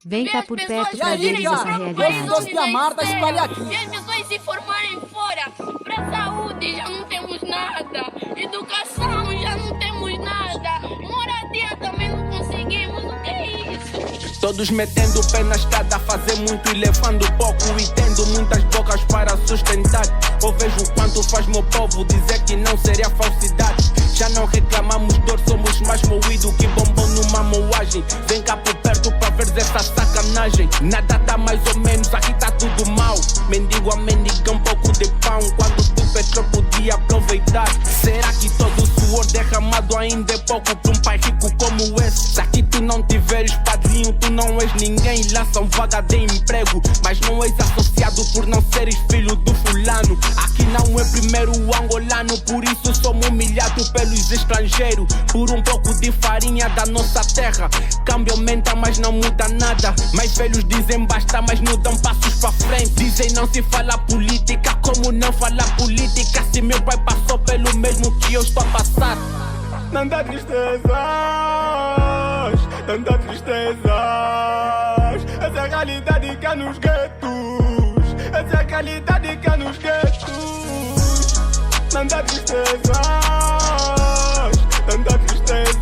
Vem cá por perto E pra aí, veres essa cara? realidade. Esse doce de amargo tá espalhado aqui. E as pessoas se formarem fora. Pra saúde já não temos nada. Educação já não temos nada. Moradia também não conseguimos. O que é isso? Todos metendo o pé na estrada, fazer muito e levando pouco, e tendo muitas bocas para sustentar. Eu vejo quanto faz meu povo dizer que não seria falsidade. Já não reclamamos dor, somos mais moído que bombom numa moagem. Vem cá por perto pra ver essa sacanagem. Nada tá mais ou menos, aqui tá tudo mal. Mendigo a mendiga um pouco de pão, quando tu petróleo podia aproveitar. Será que todo o suor derramado ainda é pouco pra um pai rico como esse? Se aqui tu não tiveres padrinho, tu não és ninguém. Lançam vaga de emprego, mas não és associado por não seres filho do fulano. Aqui não é primeiro o angolano, por isso somos humilhados pelos estrangeiros. Por um pouco de farinha da nossa terra, câmbio aumenta mas não muda nada. Mais velhos dizem basta mas não dão passos pra frente. Dizem não se fala política, como não falar política se meu pai passou pelo mesmo que eu estou a passar. Tanta tristezas, tanta tristezas. Essa é a realidade que há nos guetos. Essa é a realidade que há nos guetos. Tanta tristezas, tanta tristezas.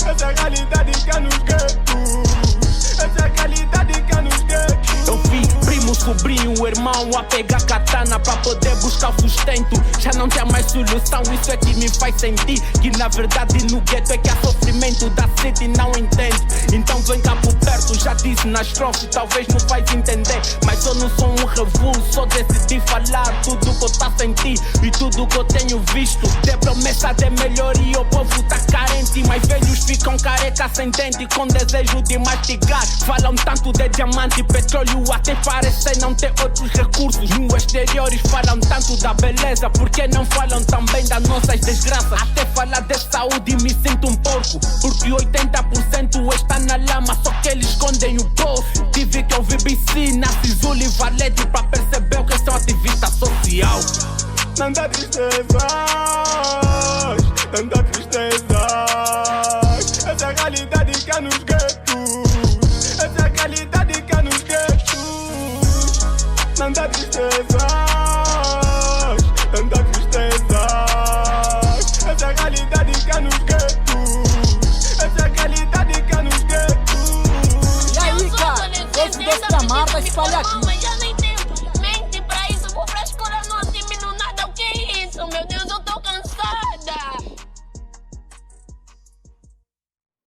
Essa é a realidade que há nos guetos. Essa é a realidade que há nos guetos. Eu vi primo, sobrinho, irmão a pegar katana pra poder buscar sustento. Já não tem mais solução, isso é que me faz sentir que na verdade no gueto é que há sofrimento da sede, não entendo. Então vem cá por perto, já disse nas estrofes, talvez não vais entender, mas eu não sou um revulso, só decidi falar tudo que eu tá sentindo e tudo que eu tenho visto. De promessa de melhoria, o povo tá carente, mas velhos ficam careca sem dente, com desejo de mastigar. Falam tanto de diamante, petróleo, até parecer não ter outros recursos. No exteriores falam tanto da beleza, porque não falam também das nossas desgraças? Até falar de saúde me sinto um porco, porque 80% está na lama, só que eles escondem o bolso. Tive que ouvir BC, Narciso e Valete pra perceber que são ativista social. Tanta tristezas, tanta tristezas. Essa é a realidade que há nos guetos. Essa é a realidade que há nos guetos. Tanta tristezas, tanta tristezas. Essa é a realidade que há nos guetos. Essa é a realidade que há nos guetos. E aí, cara? Esse doce de amargo tá espalhado aqui.